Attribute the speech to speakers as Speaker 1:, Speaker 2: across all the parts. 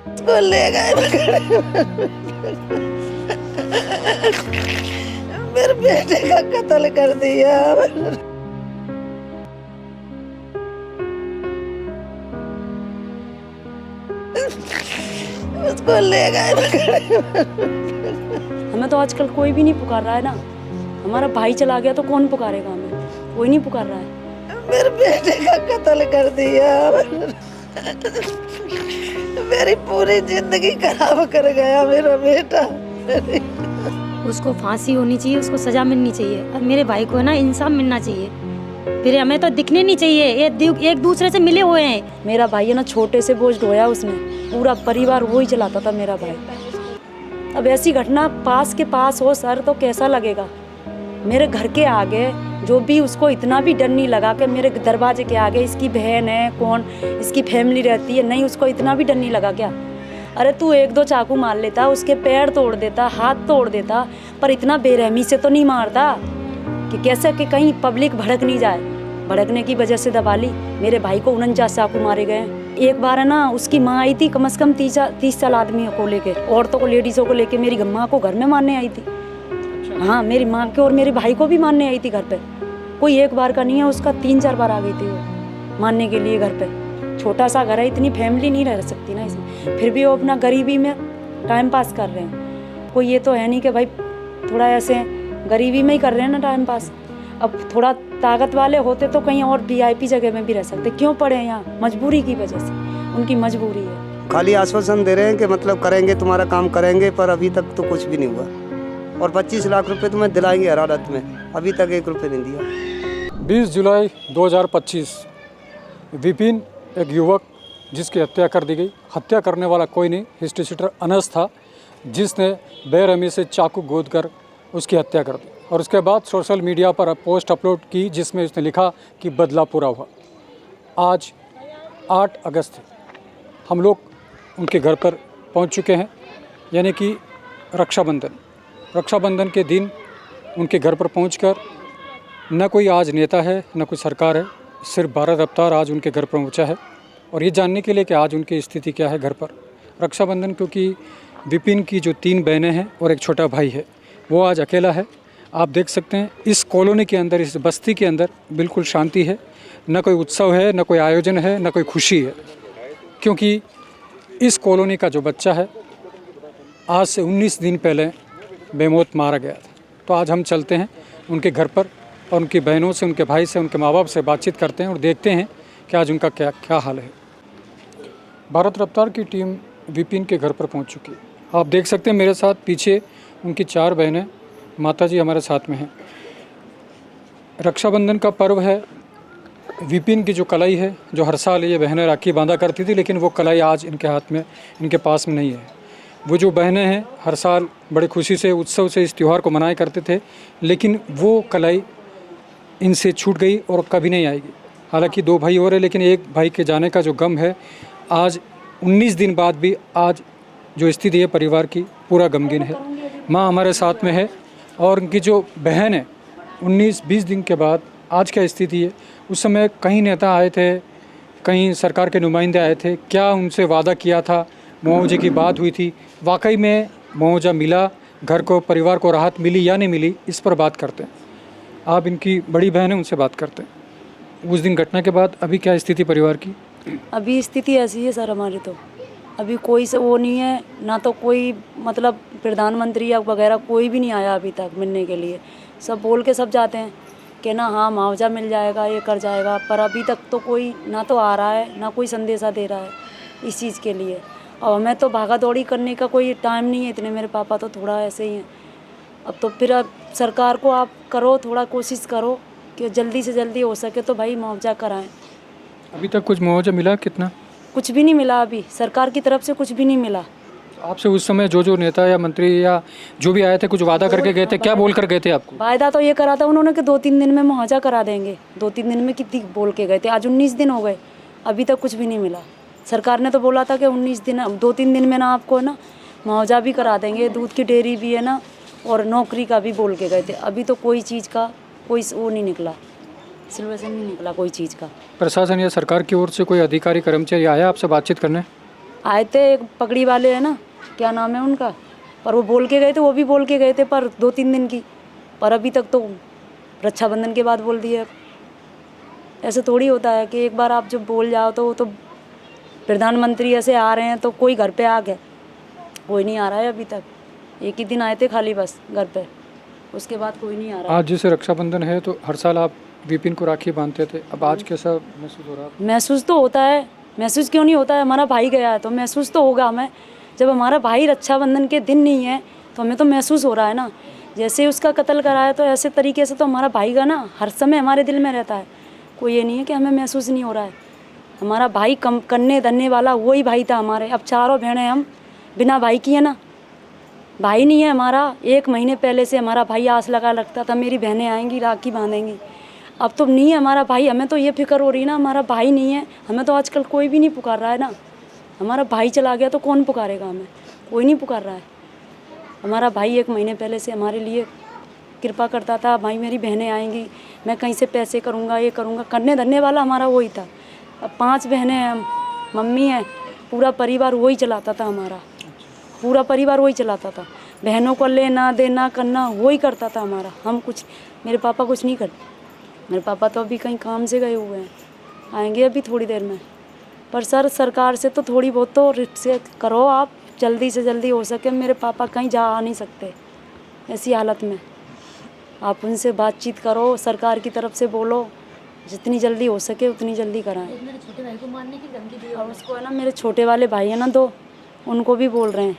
Speaker 1: उसको ले गए मेरे बेटे का कत्ल कर दिया। उसको ले गए।
Speaker 2: हमें तो आजकल कोई भी नहीं पुकार रहा है ना। हमारा भाई चला गया तो कौन पुकारेगा हमें? कोई नहीं पुकार रहा है।
Speaker 1: मेरे बेटे का कत्ल कर दिया। मेरी पूरी जिंदगी खराब कर गया मेरा बेटा।
Speaker 3: उसको फांसी होनी चाहिए, उसको सजा मिलनी चाहिए और मेरे भाई को है ना इंसाफ मिलना चाहिए। फिर हमें तो दिखने नहीं चाहिए, ये एक दूसरे से मिले हुए हैं।
Speaker 2: मेरा भाई है ना, छोटे से बोझ ढोया उसने, पूरा परिवार वो ही चलाता था मेरा भाई। अब ऐसी घटना पास के पास हो सर तो कैसा लगेगा? मेरे घर के आगे जो भी, उसको इतना भी डर नहीं लगा कि मेरे दरवाजे के आगे इसकी बहन है, कौन इसकी फैमिली रहती है, नहीं उसको इतना भी डर नहीं लगा क्या? अरे तू एक दो चाकू मार लेता, उसके पैर तोड़ देता, हाथ तोड़ देता, पर इतना बेरहमी से तो नहीं मारता कि कैसे कि कहीं पब्लिक भड़क नहीं जाए। भड़कने की वजह से दबा ली। मेरे भाई को 49 चाकू मारे गए। एक बार है ना, उसकी माँ आई थी, कम से कम 30 साल आदमियों को लेके, औरतों को, लेडीज़ों को लेके मेरी माँ को घर में मारने आई थी। हाँ, मेरी माँ के और मेरे भाई को भी मारने आई थी घर पे। कोई एक बार का नहीं है, उसका 3-4 बार आ गई थी वो मारने के लिए घर पे। छोटा सा घर है, इतनी फैमिली नहीं रह सकती ना इसमें। फिर भी वो अपना गरीबी में टाइम पास कर रहे हैं। कोई ये तो है नहीं कि भाई थोड़ा ऐसे गरीबी में ही कर रहे हैं ना टाइम पास। अब थोड़ा ताकत वाले होते तो कहीं और VIP जगह में भी रह सकते। क्यों पड़े यहाँ? मजबूरी की वजह से, उनकी मजबूरी है।
Speaker 4: खाली आश्वासन दे रहे हैं कि मतलब करेंगे, तुम्हारा काम करेंगे, पर अभी तक तो कुछ भी नहीं हुआ। और 25 लाख रुपए तुम्हें दिलाएंगे हर हालत में, अभी तक 1 रुपये नहीं दिया।
Speaker 5: 20 जुलाई 2025 विपिन, एक युवक जिसकी हत्या कर दी गई। हत्या करने वाला कोई नहीं, हिस्ट्री शीटर अनस था, जिसने बेरहमी से चाकू गोद कर उसकी हत्या कर दी। और उसके बाद सोशल मीडिया पर पोस्ट अपलोड की जिसमें उसने लिखा कि बदला पूरा हुआ। आज 8 अगस्त है, हम लोग उनके घर पर पहुंच चुके हैं, यानी कि रक्षाबंधन के दिन उनके घर पर पहुंचकर न कोई आज नेता है, न कोई सरकार है, सिर्फ भारत अवतार आज उनके घर पर पहुंचा है। और ये जानने के लिए कि आज उनकी स्थिति क्या है घर पर। रक्षाबंधन, क्योंकि विपिन की जो 3 बहनें हैं और एक छोटा भाई है, वो आज अकेला है। आप देख सकते हैं इस कॉलोनी के अंदर, इस बस्ती के अंदर बिल्कुल शांति है। न कोई उत्सव है, न कोई आयोजन है, न कोई खुशी है, क्योंकि इस कॉलोनी का जो बच्चा है आज से 19 दिन पहले बेमौत मारा गया था। तो आज हम चलते हैं उनके घर पर और उनकी बहनों से, उनके भाई से, उनके माँ बाप से बातचीत करते हैं और देखते हैं कि आज उनका क्या हाल है। भारत रफ्तार की टीम विपिन के घर पर पहुंच चुकी है। आप देख सकते हैं मेरे साथ पीछे उनकी 4 बहनें, माताजी हमारे साथ में हैं। रक्षाबंधन का पर्व है। विपिन की जो कलाई है, जो हर साल ये बहनें राखी बांधा करती थी, लेकिन वो कलाई आज इनके हाथ में, इनके पास में नहीं है। वो जो बहनें हैं हर साल बड़े खुशी से, उत्सव से इस त्यौहार को मनाया करते थे, लेकिन वो कलाई इनसे छूट गई और कभी नहीं आएगी। हालांकि 2 भाई और हैं, लेकिन एक भाई के जाने का जो गम है, आज 19 दिन बाद भी आज जो स्थिति है परिवार की, पूरा गमगीन है। माँ हमारे साथ में है और उनकी जो बहन है, 19-20 दिन के बाद आज क्या स्थिति है। उस समय कहीं नेता आए थे, कहीं सरकार के नुमाइंदे आए थे, क्या उनसे वादा किया था, मुआवजे की बात हुई थी, वाकई में मुआवजा मिला, घर को, परिवार को राहत मिली या नहीं मिली, इस पर बात करते हैं। आप इनकी बड़ी बहन है, उनसे बात करते हैं। उस दिन घटना के बाद अभी क्या स्थिति परिवार की?
Speaker 2: अभी स्थिति ऐसी है सर हमारी, तो अभी कोई से वो नहीं है ना, तो कोई मतलब प्रधानमंत्री या वगैरह कोई भी नहीं आया अभी तक मिलने के लिए। सब बोल के सब जाते हैं कि ना हाँ मुआवजा मिल जाएगा, ये कर जाएगा, पर अभी तक तो कोई ना तो आ रहा है, ना कोई संदेशा दे रहा है इस चीज़ के लिए। और हमें तो भागा दौड़ी करने का कोई टाइम नहीं है, इतने मेरे पापा तो थोड़ा ऐसे ही हैं। अब तो फिर अब सरकार को आप करो, थोड़ा कोशिश करो कि जल्दी से जल्दी हो सके तो भाई मुआवजा कराएं।
Speaker 5: अभी तक कुछ मुआवजा मिला? कितना?
Speaker 2: कुछ भी नहीं मिला, अभी सरकार की तरफ से कुछ भी नहीं मिला।
Speaker 5: आपसे उस समय जो नेता या मंत्री या जो भी आए थे, कुछ वादा करके गए थे, क्या बोल कर गए थे आपको?
Speaker 2: वायदा तो ये करा था उन्होंने कि 2-3 दिन में मुआवजा करा देंगे। 2-3 दिन में कितनी बोल के गए थे, आज 19 दिन हो गए, अभी तक कुछ भी नहीं मिला। सरकार ने तो बोला था कि 19 दिन, 2-3 दिन में ना आपको ना मुआवजा भी करा देंगे, दूध की डेयरी भी है ना, और नौकरी का भी बोल के गए थे। अभी तो कोई चीज़ का कोई वो नहीं निकला, सिलवेशन नहीं निकला कोई चीज़ का।
Speaker 5: प्रशासन या सरकार की ओर से कोई अधिकारी कर्मचारी आया आपसे बातचीत करने?
Speaker 2: आए थे एक पगड़ी वाले है ना, क्या नाम है उनका, पर वो बोल के गए थे, वो भी बोल के गए थे पर 2-3 दिन की, पर अभी तक तो रक्षाबंधन के बाद बोल दिया। ऐसे थोड़ी होता है कि एक बार आप जब बोल जाओ तो वो तो प्रधानमंत्री ऐसे आ रहे हैं तो कोई घर पे आ गए, कोई नहीं आ रहा है अभी तक। एक ही दिन आए थे खाली बस घर पे, उसके बाद कोई नहीं आ रहा।
Speaker 5: आज जैसे रक्षाबंधन है तो हर साल आप विपिन को राखी बांधते थे, अब आज कैसा महसूस हो रहा है?
Speaker 2: महसूस तो होता है, महसूस क्यों नहीं होता है, हमारा भाई गया है तो महसूस तो होगा हमें। जब हमारा भाई रक्षाबंधन के दिन नहीं है तो हमें तो महसूस हो रहा है ना। जैसे उसका कत्ल करा है तो ऐसे तरीके से तो हमारा भाई का ना हर समय हमारे दिल में रहता है। कोई ये नहीं है कि हमें महसूस नहीं हो रहा है। हमारा भाई कम करने धरने वाला वही भाई था हमारे। अब चारों बहनें हम बिना भाई की है ना, भाई नहीं है हमारा। 1 महीने पहले से हमारा भाई आस लगा रखता था मेरी बहनें आएंगी राखी बांधेंगी, अब तो नहीं है हमारा भाई। हमें तो ये फिक्र हो रही है ना, हमारा भाई नहीं है। हमें तो आजकल कोई भी नहीं पुकार रहा है ना, हमारा भाई चला गया तो कौन पुकारेगा हमें, कोई नहीं पुकार रहा है। हमारा भाई 1 महीने पहले से हमारे लिए कृपा करता था, भाई मेरी बहनें आएंगी, मैं कहीं से पैसे करूँगा, ये करूँगा, करने धरने वाला हमारा वही था। अब 5 बहनें हैं, हम मम्मी हैं, पूरा परिवार वही चलाता था हमारा, पूरा परिवार वही चलाता था। बहनों को लेना देना करना वही करता था हमारा। हम कुछ, मेरे पापा कुछ नहीं करते। मेरे पापा तो अभी कहीं काम से गए हुए हैं, आएंगे अभी थोड़ी देर में। पर सर सरकार से तो थोड़ी बहुत तो रिक्वेस्ट करो आप, जल्दी से जल्दी हो सके। मेरे पापा कहीं जा आ नहीं सकते ऐसी हालत में। आप उनसे बातचीत करो, सरकार की तरफ से बोलो, जितनी जल्दी हो सके उतनी जल्दी कराएं।
Speaker 3: मेरे छोटे भाई को मारने की धमकी दी
Speaker 2: और उसको है ना, मेरे छोटे वाले भाई है ना 2, उनको भी बोल रहे हैं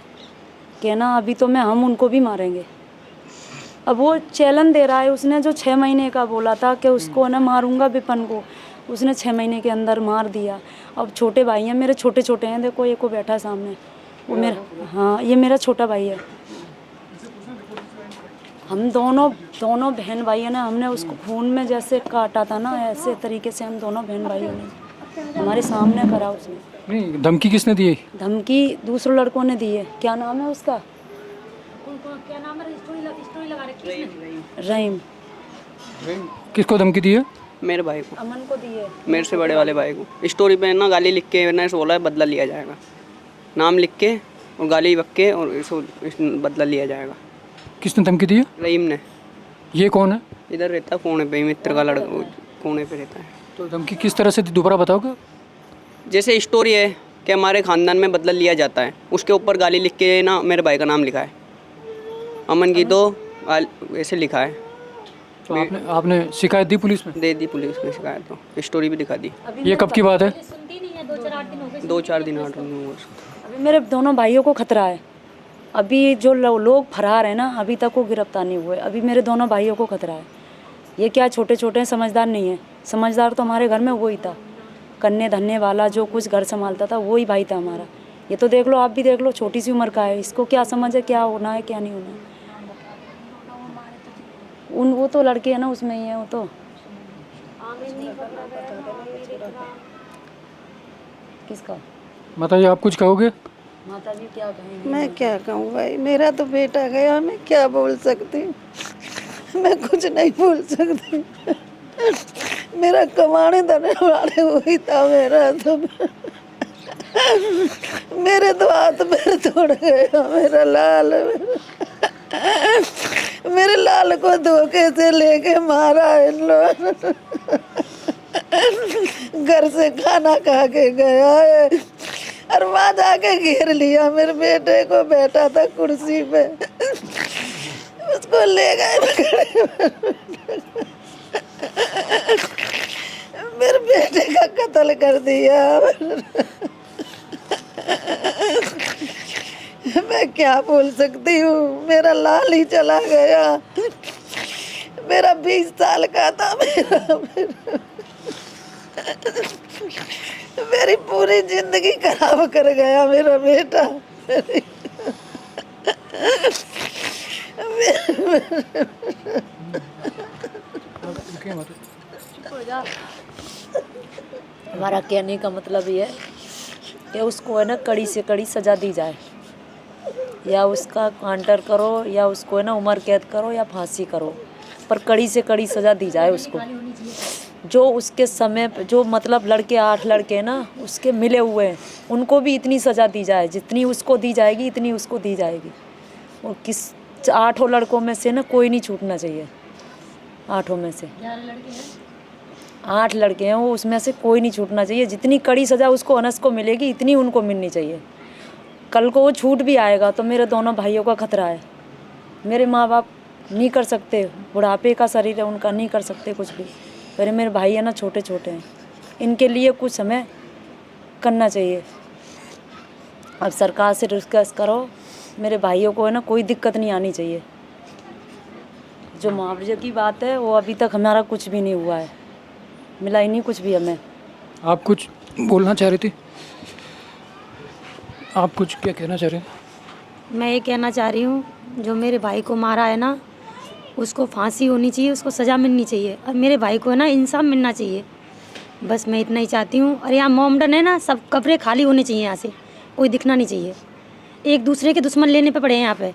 Speaker 2: कि ना अभी तो हम उनको भी मारेंगे। अब वो चैलेंज दे रहा है, उसने जो 6 महीने का बोला था कि उसको ना मारूंगा विपिन को, उसने 6 महीने के अंदर मार दिया। अब छोटे भाई हैं मेरे, छोटे छोटे हैं, देखो एक को बैठा है सामने, वो मेरा, हाँ ये मेरा छोटा भाई है। हम दोनों बहन भाई है ना, हमने उसको खून में जैसे काटा था ना, ऐसे तरीके से हम दोनों बहन भाइयों ने हमारे सामने करा। उसने
Speaker 5: नहीं, धमकी किसने दी?
Speaker 2: धमकी दूसरों लड़कों ने दी है। क्या नाम है उसका?
Speaker 3: क्या नाम है? स्टोरी लगा रखी है
Speaker 2: रहीम।
Speaker 5: किसको धमकी दी है?
Speaker 6: मेरे भाई को,
Speaker 2: अमन को दी है,
Speaker 6: मेरे से बड़े वाले भाई को। स्टोरी पे ना गाली लिख के ना बोला है बदला लिया जाएगा, नाम लिख के और गाली बक के और इसको बदला लिया जाएगा।
Speaker 5: किसने धमकी दी है?
Speaker 6: रहीम ने।
Speaker 5: ये कौन है?
Speaker 6: इधर रहता कोने पे, मित्र का लड़का कोने पे रहता है।
Speaker 5: तो धमकी किस तरह से दी, दोबारा बताओगे?
Speaker 6: जैसे स्टोरी है कि हमारे ख़ानदान में बदला लिया जाता है, उसके ऊपर गाली लिख के ना मेरे भाई का नाम लिखा है, अमन की तो ऐसे लिखा है।
Speaker 5: तो आपने शिकायत दी पुलिस में?
Speaker 6: दे दी पुलिस ने शिकायत, तो स्टोरी भी दिखा दी।
Speaker 5: ये कब की बात है?
Speaker 3: सुनती नहीं है, 2-4 दिन हो गए।
Speaker 6: 2-4 दिन 8 दिन हुए।
Speaker 2: अभी मेरे दोनों भाइयों को खतरा है। अभी जो लोग फरार हैं ना, अभी तक वो गिरफ्तार नहीं हुए। अभी मेरे दोनों भाइयों को खतरा है। ये क्या छोटे छोटे हैं, समझदार नहीं है। समझदार तो हमारे घर में वही था, करने धरने वाला, जो कुछ घर संभालता था वही भाई था हमारा। ये तो देख लो, आप भी देख लो, छोटी सी उम्र का है, इसको क्या समझ है क्या होना है क्या नहीं होना है। वो तो लड़के हैं ना, उसमें ही है वो तो। किसका?
Speaker 5: बताइए, आप कुछ कहोगे?
Speaker 2: माता जी क्या कहेंगे?
Speaker 1: मैं क्या कहूँ भाई, मेरा तो बेटा गया, मैं क्या बोल सकती हूँ, मैं कुछ नहीं बोल सकती। मेरा कमाने धरने वाले वही था मेरा, तो मेरे तो हाथ पैर तोड़ गया मेरा लाल। मेरे लाल को धोखे से लेके मारा इन लोगों, घर से खाना खा के गया है और वहाँ जाके घेर लिया मेरे बेटे को, बैठा था कुर्सी पे, उसको ले गए मेरे बेटे का कत्ल कर दिया। मैं क्या बोल सकती हूँ, मेरा लाल ही चला गया, मेरा 20 साल का था मेरी पूरी जिंदगी खराब कर गया मेरा बेटा।
Speaker 2: हमारा कहने का मतलब ये है कि उसको है ना कड़ी से कड़ी सज़ा दी जाए, या उसका काउंटर करो, या उसको है ना उम्र कैद करो, या फांसी करो, पर कड़ी से कड़ी सज़ा दी जाए उसको। जो उसके समय पे जो मतलब लड़के 8 लड़के ना उसके मिले हुए हैं, उनको भी इतनी सज़ा दी जाए जितनी उसको दी जाएगी, इतनी उसको दी जाएगी। और किस 8 लड़कों में से ना कोई नहीं छूटना चाहिए। 8 में से 8 लड़के हैं, वो उसमें से कोई नहीं छूटना चाहिए। जितनी कड़ी सज़ा उसको अनस को मिलेगी इतनी उनको मिलनी चाहिए। कल को वो छूट भी आएगा तो मेरे दोनों भाइयों का खतरा है। मेरे माँ बाप नहीं कर सकते, बुढ़ापे का शरीर है उनका, नहीं कर सकते कुछ भी। मेरे भाई है ना छोटे छोटे हैं, इनके लिए कुछ हमें करना चाहिए। अब सरकार से रिक्वेस्ट करो, मेरे भाइयों को है ना कोई दिक्कत नहीं आनी चाहिए। जो मुआवजे की बात है वो अभी तक हमारा कुछ भी नहीं हुआ है, मिला ही नहीं कुछ भी हमें।
Speaker 5: आप कुछ बोलना चाह रही थी? आप कुछ क्या कहना चाह रहे हैं?
Speaker 3: मैं ये कहना चाह रही हूँ, जो मेरे भाई को मारा है ना उसको फांसी होनी चाहिए, उसको सज़ा मिलनी चाहिए। और मेरे भाई को है ना इंसाफ मिलना चाहिए। बस मैं इतना ही चाहती हूँ। और यहाँ मोमडन है ना, सब कब्रें खाली होनी चाहिए, यहाँ से कोई दिखना नहीं चाहिए। एक दूसरे के दुश्मन लेने पे पड़े हैं यहाँ पे।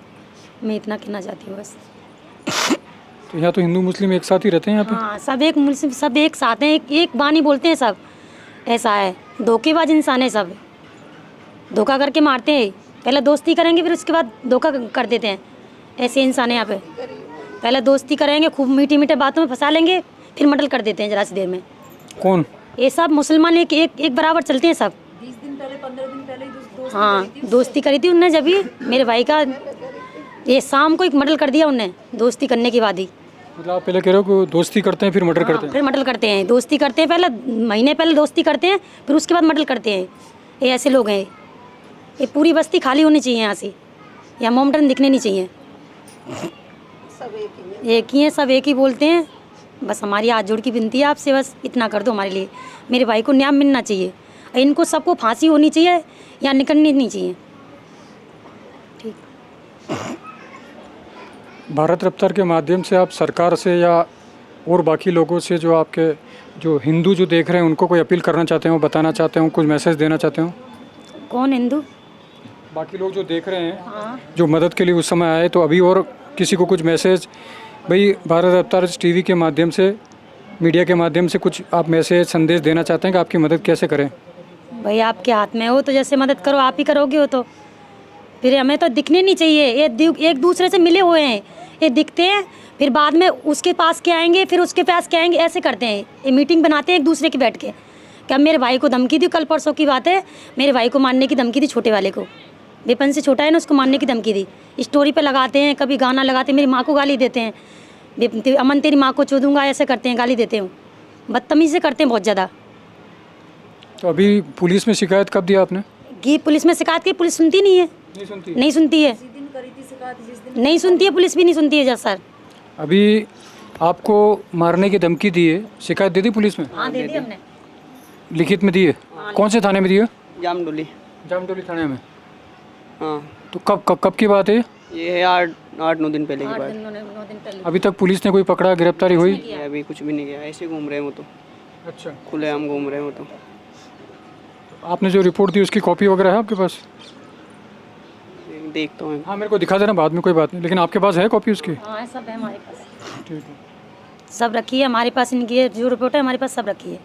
Speaker 3: मैं इतना कहना चाहती हूँ बस।
Speaker 5: तो यहाँ तो हिंदू मुस्लिम एक साथ ही रहते हैं यहाँ पे?
Speaker 3: हाँ, सब एक मुस्लिम, सब एक साथ हैं, एक बानी बोलते हैं सब। ऐसा है, धोखेबाज इंसान है सब, धोखा करके मारते हैं। पहले दोस्ती करेंगे फिर उसके बाद धोखा कर देते हैं। ऐसे इंसान है यहाँ पे, पहले दोस्ती करेंगे, खूब मीठी मीठे बातों में फंसा लेंगे, फिर मर्डर कर देते हैं जरा सी देर में।
Speaker 5: कौन?
Speaker 3: ये सब मुसलमान एक बराबर चलते हैं सब।
Speaker 2: 20 दिन पहले 15 दिन पहले ही दोस्ती
Speaker 3: हाँ, दोस्ती करी थी उनने, जब भी मेरे भाई का ये शाम को एक मर्डर कर दिया उनने, दोस्ती करने के बाद ही।
Speaker 5: मतलब आप पहले कह रहे हो कि दोस्ती करते हैं फिर मर्डर करते हैं?
Speaker 3: फिर मर्डर करते हैं, दोस्ती करते हैं, पहले महीने पहले दोस्ती करते हैं, फिर उसके बाद मर्डर करते हैं। ये ऐसे लोग हैं। ये पूरी बस्ती खाली होनी चाहिए यहाँ से, या मोमडन दिखने नहीं चाहिए। एक ही है, सब एक ही बोलते हैं। बस हमारी हाथ जोड़ की विनती है आपसे, बस इतना कर दो हमारे लिए। मेरे भाई को न्याय मिलना चाहिए, इनको सबको फांसी होनी चाहिए या निकलनी नहीं चाहिए। ठीक।
Speaker 5: भारत रफ्तार के माध्यम से आप सरकार से या और बाकी लोगों से, जो आपके जो हिंदू जो देख रहे हैं, उनको कोई अपील करना चाहते हो, बताना चाहते हो, कुछ मैसेज देना चाहते हो?
Speaker 3: कौन हिंदू?
Speaker 5: बाकी लोग जो देख रहे हैं, जो मदद के लिए उस समय आए, तो अभी और किसी को कुछ मैसेज, भाई भारत रफ्तार टीवी के माध्यम से, मीडिया के माध्यम से कुछ आप मैसेज संदेश देना चाहते हैं कि आपकी मदद कैसे करें?
Speaker 3: भाई आपके हाथ में हो तो जैसे मदद करो, आप ही करोगे हो तो फिर हमें तो दिखने नहीं चाहिए। ये एक दूसरे से मिले हुए हैं, ये दिखते हैं, फिर बाद में उसके पास के आएंगे, फिर उसके पास के आएंगे, ऐसे करते हैं। ये मीटिंग बनाते हैं एक दूसरे की बैठ के। क्या मेरे भाई को धमकी दी, कल परसों की बात है, मेरे भाई को मारने की धमकी दी, छोटे वाले को, विपन से छोटा है ना, उसको मारने की धमकी दी। स्टोरी पे लगाते हैं, कभी गाना लगाते हैं, मेरी माँ को गाली देते हैं, अमन तेरी माँ को चोदूंगा, ऐसे करते हैं, गाली देते हैं, बदतमीजी से करते हैं बहुत ज़्यादा।
Speaker 5: तो अभी पुलिस में शिकायत कब दिया आपने?
Speaker 3: कि पुलिस में शिकायत की, पुलिस सुनती नहीं है, नहीं सुनती है, नहीं सुनती है, पुलिस भी नहीं सुनती है। जब सर
Speaker 5: अभी आपको मारने की धमकी दी है, शिकायत दे दी पुलिस में?
Speaker 3: हाँ, दे दी हमने,
Speaker 5: लिखित में दी है? कौन से थाने में दी है?
Speaker 6: जामडोली।
Speaker 5: जामडोली थाने में।
Speaker 6: हाँ,
Speaker 5: तो कब की बात है
Speaker 6: ये है 8-9 दिन पहले की बात।
Speaker 3: 9 दिन पहले।
Speaker 5: अभी तक पुलिस ने कोई पकड़ा, गिरफ्तारी हुई?
Speaker 6: ये अभी कुछ भी नहीं किया, ऐसे घूम रहे हैं वो तो,
Speaker 5: अच्छा।
Speaker 6: खुलेआम घूम रहे हैं वो तो।
Speaker 5: आपने जो रिपोर्ट दी उसकी कॉपी वगैरह है आपके पास?
Speaker 6: देखता हूँ।
Speaker 5: हाँ, मेरे को दिखा देना बाद में, कोई बात नहीं, लेकिन आपके पास है कॉपी उसकी?
Speaker 3: हाँ, सब है हमारे पास,
Speaker 5: ठीक है।
Speaker 3: सब रखी है हमारे पास, इनकी जो रिपोर्ट है हमारे पास सब रखी है।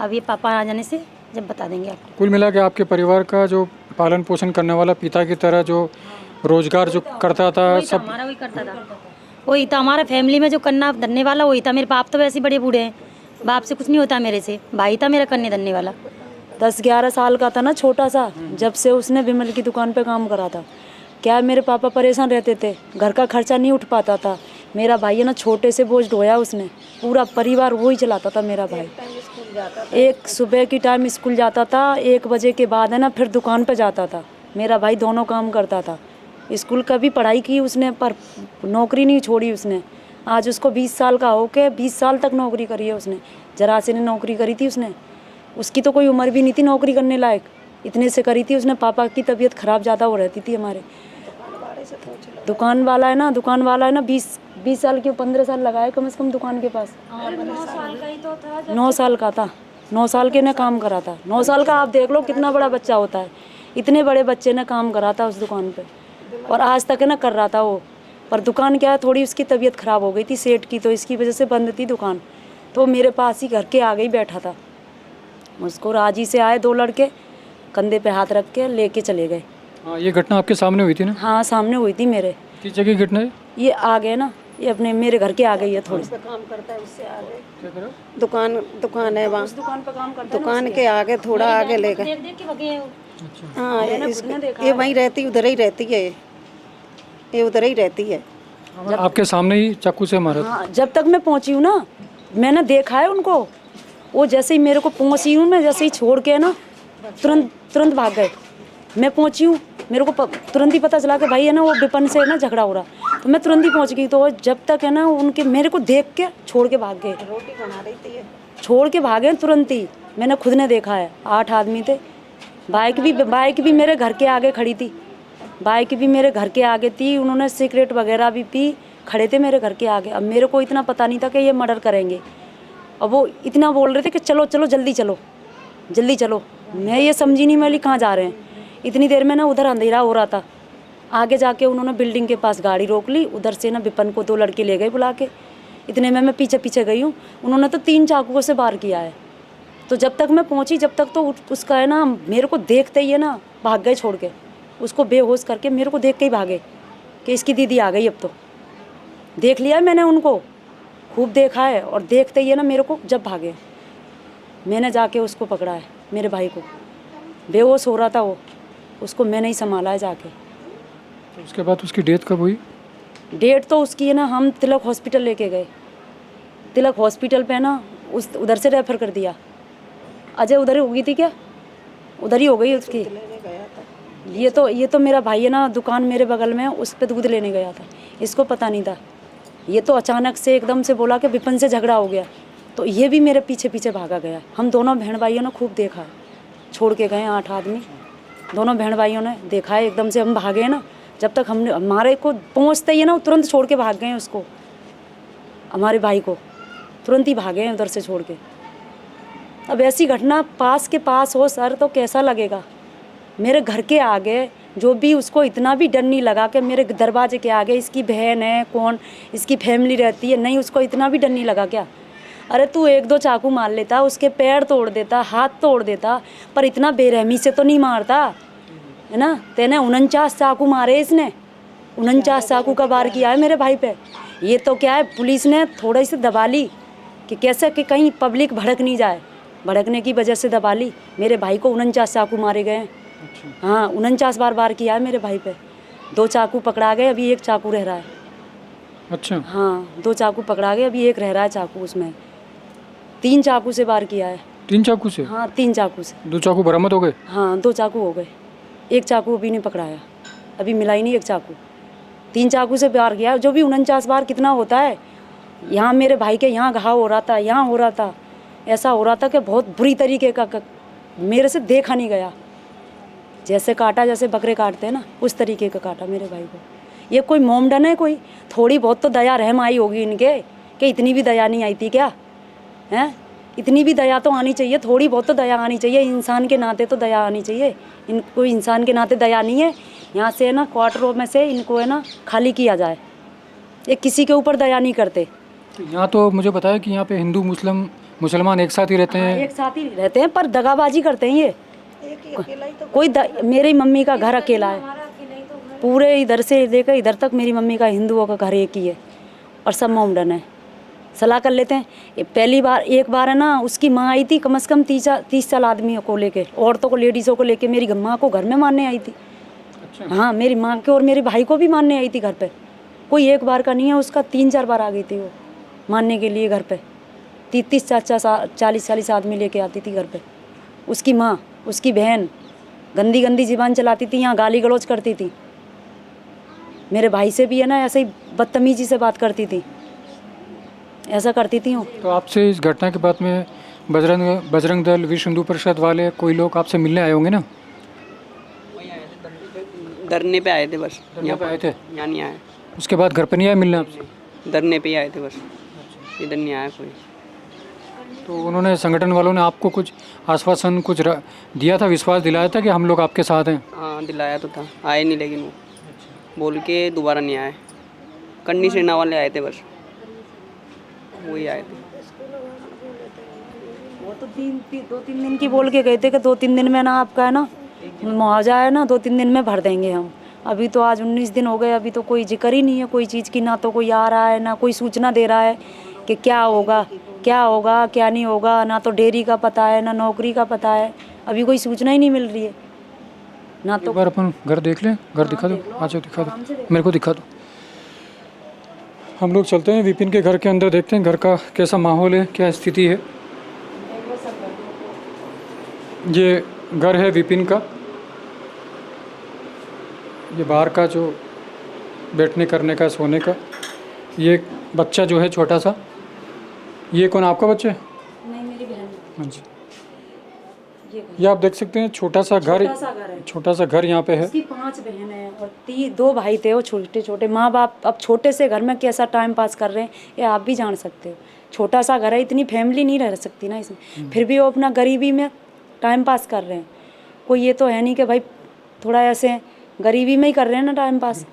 Speaker 3: अब ये पापा आ जाने से जब बता देंगे आपको।
Speaker 5: कुल मिला के आपके परिवार का जो पालन पोषण करने वाला पिता की तरह जो रोजगार जो करता था, सब
Speaker 3: हमारा वही करता था, वही था हमारा फैमिली में जो करना धरने वाला वही था। मेरे बाप तो वैसे ही बड़े बूढ़े हैं, बाप से कुछ नहीं होता मेरे से, भाई था मेरा करने धरने वाला।
Speaker 2: 10-11 साल का था ना, छोटा सा, जब से उसने विमल की दुकान पे काम करा था। क्या मेरे पापा परेशान रहते थे, घर का खर्चा नहीं उठ पाता था। मेरा भाई है ना छोटे से बोझ ढोया उसने, पूरा परिवार वही चलाता था मेरा भाई। एक सुबह की टाइम स्कूल जाता था, 1 बजे के बाद है ना फिर दुकान पे जाता था। मेरा भाई दोनों काम करता था। स्कूल का भी पढ़ाई की उसने, पर नौकरी नहीं छोड़ी उसने। आज उसको 20 साल का हो के 20 साल तक नौकरी करी है उसने। जरा से ने नौकरी करी थी उसने, उसकी तो कोई उम्र भी नहीं थी नौकरी करने लायक, इतने से करी थी उसने। पापा की तबीयत ख़राब ज़्यादा हो रहती थी हमारे। दुकान वाला है ना 20 साल की, 15 साल लगाए कम से कम दुकान के पास। 9 साल का था, 9 साल के ने काम करा था। 9 साल का आप देख लो कितना बड़ा बच्चा होता है। इतने बड़े बच्चे ने काम करा था उस दुकान पे, और आज तक है ना कर रहा था वो। पर दुकान क्या है, थोड़ी उसकी तबीयत ख़राब हो गई थी सेठ की, तो इसकी वजह से बंद थी दुकान। तो मेरे पास ही घर के आगे ही बैठा था। उसको राजी से आए 2 लड़के, कंधे पे हाथ रख के लेके चले गए।
Speaker 5: हाँ, ये घटना आपके सामने हुई थी ना?
Speaker 2: हाँ, सामने हुई थी मेरे।
Speaker 5: किस जगह की घटना है?
Speaker 2: ये आ गए ना, ये अपने मेरे घर के आ गई है थोड़ी।
Speaker 1: काम करता है उससे आगे
Speaker 5: क्या करो?
Speaker 1: दुकान है वहाँ,
Speaker 2: दुकान पे काम करता है ना
Speaker 1: दुकान के आगे थोड़ा आगे ले गए।
Speaker 3: देख के भगे हैं वो।
Speaker 1: हाँ, ये वहीं रहती, उधर ही रहती है, ये उधर ही रहती है।
Speaker 5: आपके सामने ही चाकू से मारा था?
Speaker 2: हाँ, जब तक मैं पहुंची हूँ ना, मैंने देखा है उनको। वो जैसे ही मेरे को पहुंची हूँ, मैं जैसे ही छोड़ के ना तुरंत भाग गए। मैं पहुंची हूँ, मेरे को तुरंत ही पता चला कि भाई है ना वो विपन से ना झगड़ा हो रहा, तो मैं तुरंत ही पहुंच गई। तो जब तक है ना उनके मेरे को देख के छोड़ के भाग गए,
Speaker 1: रोटी बना रही थी,
Speaker 2: छोड़ के भागे तुरंत ही। मैंने खुद ने देखा है, 8 आदमी थे। बाइक भी मेरे घर के आगे खड़ी थी, बाइक भी मेरे घर के आगे थी। उन्होंने सिगरेट वगैरह भी पी, खड़े थे मेरे घर के आगे। अब मेरे को इतना पता नहीं था कि ये मर्डर करेंगे। अब वो इतना बोल रहे थे कि चलो चलो जल्दी चलो, जल्दी चलो। मैं ये समझी नहीं मैं कहाँ जा रहे हैं। इतनी देर में ना उधर अंधेरा हो रहा था। आगे जाके उन्होंने बिल्डिंग के पास गाड़ी रोक ली, उधर से ना विपन को 2 लड़के ले गए बुला के। इतने में मैं पीछे पीछे गई हूँ, उन्होंने तो 3 चाकुओं से वार किया है। तो जब तक मैं पहुँची, जब तक तो उसका है ना मेरे को देखते ही है ना भाग गए छोड़ के। उसको बेहोश करके मेरे को देख के ही भागे कि इसकी दीदी आ गई। अब तो देख लिया है मैंने, उनको खूब देखा है। और देखते ही है ना मेरे को जब भागे, मैंने जाके उसको पकड़ा है, मेरे भाई को। बेहोश हो रहा था वो, उसको मैंने ही संभाला है जाके।
Speaker 5: तो उसके बाद उसकी डेथ कब हुई?
Speaker 2: डेट तो उसकी है ना, हम तिलक हॉस्पिटल लेके गए। तिलक हॉस्पिटल पे ना उधर से रेफर कर दिया। अजय उधर ही हो गई थी क्या? उधर ही हो गई उसकी। ये तो मेरा भाई है ना, दुकान मेरे बगल में, उस पर दूध लेने गया था। इसको पता नहीं था। ये तो अचानक से एकदम से बोला कि विपन से झगड़ा हो गया, तो ये भी मेरे पीछे पीछे भागा गया। हम दोनों बहन भाइयों ने खूब देखा, छोड़ के गए 8 आदमी। दोनों बहन भाइयों ने देखा है, एकदम से हम भागे ना। जब तक हमने हमारे को पहुँचते ही है ना, तुरंत छोड़ के भाग गए हैं उसको, हमारे भाई को तुरंत ही भागे हैं उधर से छोड़ के। अब ऐसी घटना पास के पास हो सर, तो कैसा लगेगा। मेरे घर के आगे जो भी, उसको इतना भी डर नहीं लगा कि मेरे दरवाजे के आगे इसकी बहन है, कौन इसकी फैमिली रहती है, नहीं, उसको इतना भी डर नहीं लगा क्या? अरे तू 1-2 चाकू मार लेता, उसके पैर तोड़ देता, हाथ तोड़ देता, पर इतना बेरहमी से तो नहीं मारता है ना। तेने 49 चाकू मारे, इसने 49 चाकू का वार किया है मेरे भाई पे। ये तो क्या है, पुलिस ने थोड़ी सी दबा ली कि कैसे कि कहीं पब्लिक भड़क नहीं जाए, भड़कने की वजह से दबा ली। मेरे भाई को 49 चाकू मारे गए हैं। हाँ, 49 बार वार किया है मेरे भाई पे। 2 चाकू पकड़ा गए, अभी 1 चाकू रह रहा है।
Speaker 5: अच्छा।
Speaker 2: हाँ, 2 चाकू पकड़ा गए, अभी 1 रह रहा है चाकू उसमें। 3 चाकू से वार किया है।
Speaker 5: 3 चाकू से?
Speaker 2: हाँ, 3 चाकू से।
Speaker 5: 2 चाकू बरामद हो गए?
Speaker 2: हाँ, 2 चाकू हो गए, 1 चाकू अभी नहीं पकड़ाया, अभी मिला ही नहीं 1 चाकू। 3 चाकू से वार किया, जो भी 49 बार कितना होता है। यहाँ मेरे भाई के यहाँ घाव हो रहा था, यहाँ हो रहा था, ऐसा हो रहा था कि बहुत बुरी तरीके का मेरे से देखा नहीं गया। जैसे काटा, जैसे बकरे काटते हैं ना, उस तरीके का काटा मेरे भाई को। ये कोई मोमडन है कोई? थोड़ी बहुत तो दया रहम आई होगी इनके, कि इतनी भी दया नहीं आई थी क्या? हैं, इतनी भी दया तो आनी चाहिए, थोड़ी बहुत तो दया आनी चाहिए। इंसान के नाते तो दया आनी चाहिए। इनको इंसान के नाते दया नहीं है। यहाँ से है ना क्वार्टरों में से इनको है ना खाली किया जाए। ये किसी के ऊपर दया नहीं करते।
Speaker 5: तो यहाँ तो मुझे बताया कि यहाँ पे हिंदू मुसलमान एक साथ ही रहते हैं।
Speaker 2: एक साथ ही रहते हैं, पर दगाबाजी करते हैं ये। कोई मेरी मम्मी का घर अकेला है, पूरे इधर से लेकर इधर तक मेरी मम्मी का हिंदुओं का घर एक ही है, और सब मोमडन है। सलाह कर लेते हैं। एक बार है ना, उसकी माँ आई थी, कम से कम 30 साल आदमियों को लेके, औरतों को, लेडीज़ों को लेके मेरी माँ को घर में मारने आई थी। अच्छा। हाँ, मेरी माँ के और मेरे भाई को भी मारने आई थी घर पे। कोई एक बार का नहीं है, उसका 3-4 बार आ गई थी वो मारने के लिए घर पे। 30-40 आदमी लेके आती थी घर पे। उसकी माँ, उसकी बहन गंदी गंदी ज़ुबान चलाती थी, यहाँ गाली गलौज करती थी। मेरे भाई से भी है ना ऐसे ही बदतमीजी से बात करती थी, ऐसा करती थी वो।
Speaker 5: तो आपसे इस घटना के बाद में बजरंग दल, विश्व हिंदू परिषद वाले कोई लोग आपसे मिलने आए होंगे ना?
Speaker 6: धरने पे आए थे बस।
Speaker 5: यहाँ पे आए थे?
Speaker 6: यहाँ नहीं आए।
Speaker 5: उसके बाद घर पे नहीं आए मिलने आपसे?
Speaker 6: धरने पे ही आए थे बस, इधर नहीं आया कोई।
Speaker 5: तो उन्होंने, संगठन वालों ने आपको कुछ आश्वासन कुछ दिया था, विश्वास दिलाया था कि हम लोग आपके साथ हैं?
Speaker 6: हाँ, दिलाया तो था, आए नहीं, लेकिन वो बोल के दोबारा नहीं आए। कन्नी सेना वाले आए थे बस, वही आए थे।
Speaker 2: वो तो 2-3 दिन की बोल के गए थे कि 2-3 दिन में ना आपका है ना मुआवजा है ना 2-3 दिन में भर देंगे हम। अभी तो आज 19 दिन हो गए, अभी तो कोई जिक्र ही नहीं है कोई चीज़ की, ना तो कोई आ रहा है ना कोई सूचना दे रहा है कि क्या होगा क्या नहीं होगा। ना तो डेयरी का पता है ना नौकरी का पता है, अभी कोई सूचना ही नहीं मिल रही है ना। तो
Speaker 5: एक बार अपन घर देख लें, घर दिखा दो, आ जाओ दिखा दो, मेरे को दिखा दो। हम लोग चलते हैं विपिन के घर के अंदर, देखते हैं घर का कैसा माहौल है, क्या स्थिति है। ये घर है विपिन का, ये बाहर का जो बैठने करने का सोने का। ये बच्चा जो है छोटा सा, ये कौन आपका बच्चा है?
Speaker 2: नहीं, मेरी बहन।
Speaker 5: हाँ जी, ये आप देख सकते हैं छोटा सा घर यहाँ पे है।
Speaker 2: इसकी 5 बहन है और 2 भाई थे, वो छोटे छोटे। माँ बाप अब छोटे से घर में कैसा टाइम पास कर रहे हैं ये आप भी जान सकते हो। छोटा सा घर है, इतनी फैमिली नहीं रह सकती ना इसमें, फिर भी वो अपना गरीबी में टाइम पास कर रहे हैं। कोई ये तो है नहीं कि भाई थोड़ा ऐसे गरीबी में ही कर रहे हैं ना टाइम पास।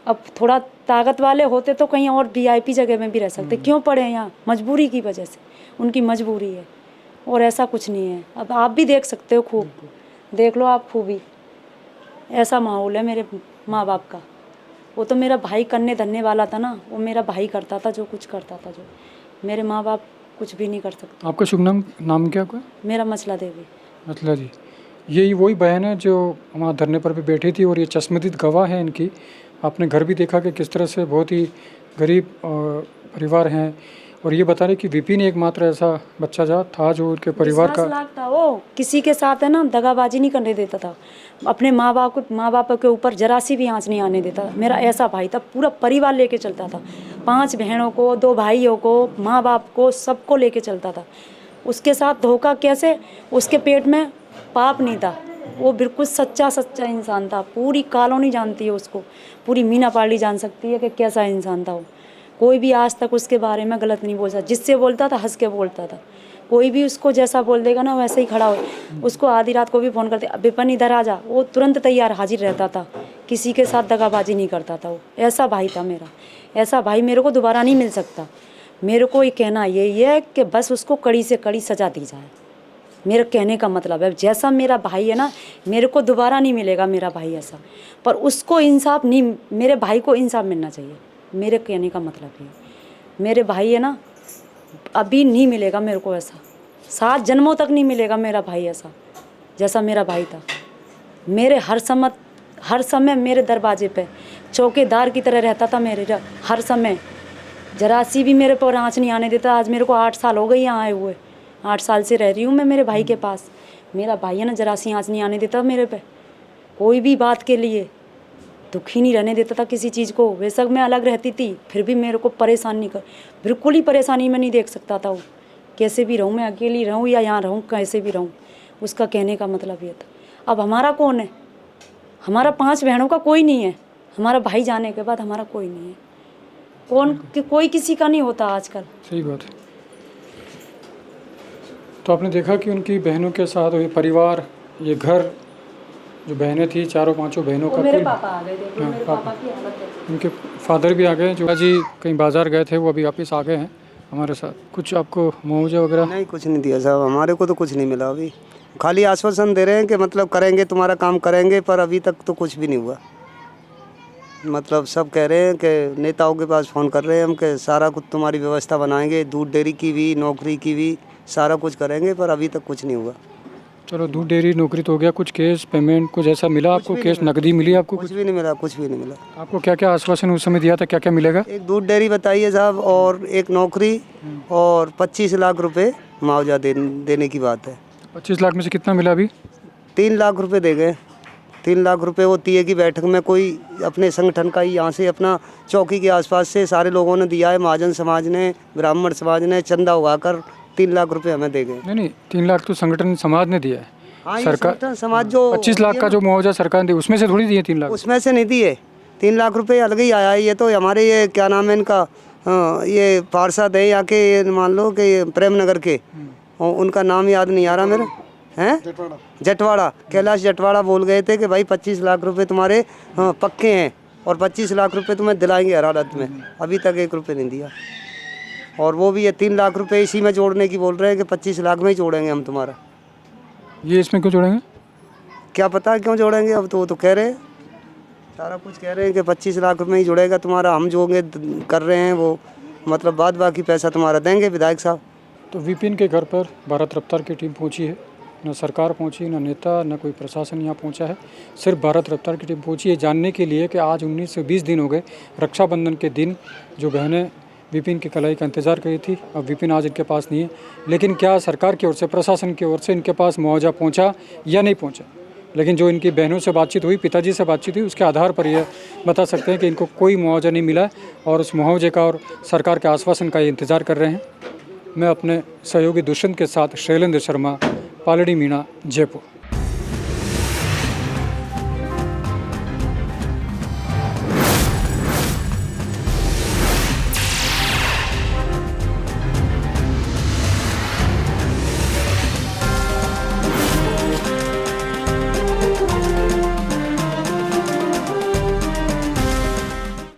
Speaker 2: अब थोड़ा ताकत वाले होते तो कहीं और VIP जगह में भी रह सकते, क्यों पड़े हैं यहाँ? मजबूरी की वजह से, उनकी मजबूरी है और ऐसा कुछ नहीं है। अब आप भी देख सकते हो, खूब देख लो आप खूबी, ऐसा माहौल है मेरे माँ बाप का। वो तो मेरा भाई करने धरने वाला था ना, वो मेरा भाई करता था जो कुछ करता था, जो मेरे माँ बाप कुछ भी नहीं कर सकते।
Speaker 5: आपका शुभ नाम क्या हुआ?
Speaker 2: मेरा मसला देवी।
Speaker 5: मतलब जी, यही वही बहन है जो वहाँ धरने पर भी बैठी थी और ये चश्मदीद गवाह है इनकी। आपने घर भी देखा कि किस तरह से बहुत ही गरीब परिवार हैं, और ये बता रहे कि विपिन एकमात्र ऐसा बच्चा था जो उनके परिवार का
Speaker 2: था। वो किसी के साथ है ना दगाबाजी नहीं करने देता था, अपने माँ बाप के ऊपर जरा सी भी आँच नहीं आने देता। मेरा ऐसा भाई था, पूरा परिवार लेके चलता था, 5 बहनों को, 2 भाइयों को, माँ बाप को, सबको लेके चलता था। उसके साथ धोखा कैसे? उसके पेट में पाप नहीं था, वो बिल्कुल सच्चा इंसान था। पूरी कॉलोनी जानती है उसको, पूरी मीना पार्टी जान सकती है कि कैसा इंसान था वो। कोई भी आज तक उसके बारे में गलत नहीं बोलता, जिससे बोलता था हंस के बोलता था। कोई भी उसको जैसा बोल देगा ना वैसे ही खड़ा हो। उसको आधी रात को भी फ़ोन करते, विपिन इधर आ जा, वो तुरंत तैयार हाजिर रहता था, किसी के साथ दगाबाजी नहीं करता था वो। ऐसा भाई था मेरा, ऐसा भाई मेरे को दोबारा नहीं मिल सकता। मेरे को ये कहना यही है कि बस उसको कड़ी से कड़ी सज़ा दी जाए। मेरे कहने का मतलब है जैसा मेरा भाई है ना, मेरे को दोबारा नहीं मिलेगा मेरा भाई ऐसा, पर उसको इंसाफ नहीं, मेरे भाई को इंसाफ मिलना चाहिए। मेरे कहने का मतलब ये, मेरे भाई है ना, अभी नहीं मिलेगा मेरे को ऐसा, 7 जन्मों तक नहीं मिलेगा मेरा भाई ऐसा जैसा मेरा भाई था। मेरे हर समय मेरे दरवाजे पे चौकीदार की तरह रहता था मेरे, हर समय जरा सी भी मेरे पर आँच नहीं आने देता। आज मेरे को 8 साल हो गए यहाँ आए हुए, 8 साल से रह रही हूँ मैं मेरे भाई के पास। मेरा भाई है ना जरा सी आँच नहीं आने देता मेरे पे, कोई भी बात के लिए दुखी नहीं रहने देता था किसी चीज़ को। वैसे मैं अलग रहती थी फिर भी मेरे को परेशान नहीं कर, बिल्कुल ही परेशानी में नहीं देख सकता था वो। कैसे भी रहूँ, मैं अकेली रहूँ या यहाँ रहूँ, कैसे भी रहूँ, उसका कहने का मतलब ये था। अब हमारा कौन है? हमारा 5 बहनों का कोई नहीं है, हमारा भाई जाने के बाद हमारा कोई नहीं है। कोई किसी का नहीं होता आजकल।
Speaker 5: सही बात है। तो आपने देखा कि उनकी बहनों के साथ ये परिवार, ये घर, जो बहनें थी, 4-5 बहनों का
Speaker 2: मेरे
Speaker 5: कुल।
Speaker 2: पापा आ गए, देखो मेरे पापा की हालत है।
Speaker 5: उनके फादर भी आ गए, जो जी कहीं बाजार गए थे, वो अभी वापस आ गए हैं हमारे साथ। कुछ आपको मुआवजा वगैरह?
Speaker 4: नहीं, कुछ नहीं दिया साहब, हमारे को तो कुछ नहीं मिला अभी। खाली आश्वासन दे रहे हैं कि मतलब करेंगे, तुम्हारा काम करेंगे, पर अभी तक तो कुछ भी नहीं हुआ। मतलब सब कह रहे हैं कि नेताओं के पास फ़ोन कर रहे हैं हम कि सारा कुछ तुम्हारी व्यवस्था बनाएंगे, दूध डेयरी की भी, नौकरी की भी, सारा कुछ करेंगे, पर अभी तक कुछ नहीं हुआ।
Speaker 5: चलो, दूध डेयरी नौकरी तो हो गया, कुछ केस पेमेंट कुछ ऐसा मिला आपको? केस नकदी मिली आपको?
Speaker 4: कुछ भी नहीं मिला, कुछ भी नहीं मिला।
Speaker 5: आपको क्या क्या आश्वासन उस समय दिया था, क्या क्या मिलेगा?
Speaker 4: एक दूध डेयरी बताइए साहब, और एक नौकरी, और 25 लाख रुपए मुआवजा देने की बात है।
Speaker 5: 25 लाख में से कितना मिला अभी?
Speaker 4: 3 लाख रुपए दे गए। 3 लाख रुपए वो तीये की बैठक में कोई अपने संगठन का ही यहाँ से अपना चौकी के आसपास से सारे लोगों ने दिया है। महाजन समाज ने, ब्राह्मण समाज ने चंदा उगाकर 3 लाख रुपए हमें दे गए।
Speaker 5: नहीं, 3 लाख तो संगठन समाज ने दिया है।
Speaker 4: हाँ,
Speaker 5: सरकार
Speaker 4: समाज जो
Speaker 5: 25 लाख का जो मुआवजा सरकार ने दिया, उसमें से थोड़ी दिए 3 लाख?
Speaker 4: उसमें से नहीं दिए। 3 लाख रुपए अलग ही आया है। ये तो हमारे ये क्या नाम है इनका, ये पार्षद है यहाँ के, ये मान लो कि प्रेम नगर के, उनका नाम याद नहीं आ रहा मेरे, हैं जटवाड़ा, कैलाश जटवाड़ा बोल गए थे कि भाई 25 लाख रुपए तुम्हारे पक्के हैं और 25 लाख रुपए तुम्हें दिलाएंगे हर हालत में। अभी तक 1 रुपये नहीं दिया। और वो भी ये 3 लाख रुपए इसी में जोड़ने की बोल रहे हैं कि 25 लाख में ही जोड़ेंगे हम तुम्हारा।
Speaker 5: ये इसमें क्यों जोड़ेंगे?
Speaker 4: क्या पता क्यों जोड़ेंगे, अब तो वो तो कह रहे हैं, सारा कुछ कह रहे हैं कि 25 लाख रुपए ही जुड़ेगा तुम्हारा, हम जो कर रहे हैं वो मतलब बाद बाकी पैसा तुम्हारा देंगे विधायक साहब।
Speaker 5: तो विपिन के घर पर भारत रफ्तार की टीम पहुंची है, न सरकार पहुंची, न नेता, न कोई प्रशासन यहाँ पहुंचा है। सिर्फ भारत रफ्तार की टीम पहुंची है जानने के लिए कि आज 19 से 20 दिन हो गए रक्षाबंधन के दिन जो बहनें विपिन की कलाई का इंतज़ार करी थी, अब विपिन आज इनके पास नहीं है। लेकिन क्या सरकार की ओर से, प्रशासन की ओर से इनके पास मुआवजा पहुँचा या नहीं पहुँचा? लेकिन जो इनकी बहनों से बातचीत हुई, पिताजी से बातचीत हुई, उसके आधार पर यह बता सकते हैं कि इनको कोई मुआवजा नहीं मिला और उस मुआवजे का और सरकार के आश्वासन का ये इंतज़ार कर रहे हैं। मैं अपने सहयोगी दुष्यंत के साथ शैलेंद्र शर्मा, पालड़ी मीणा, जयपुर।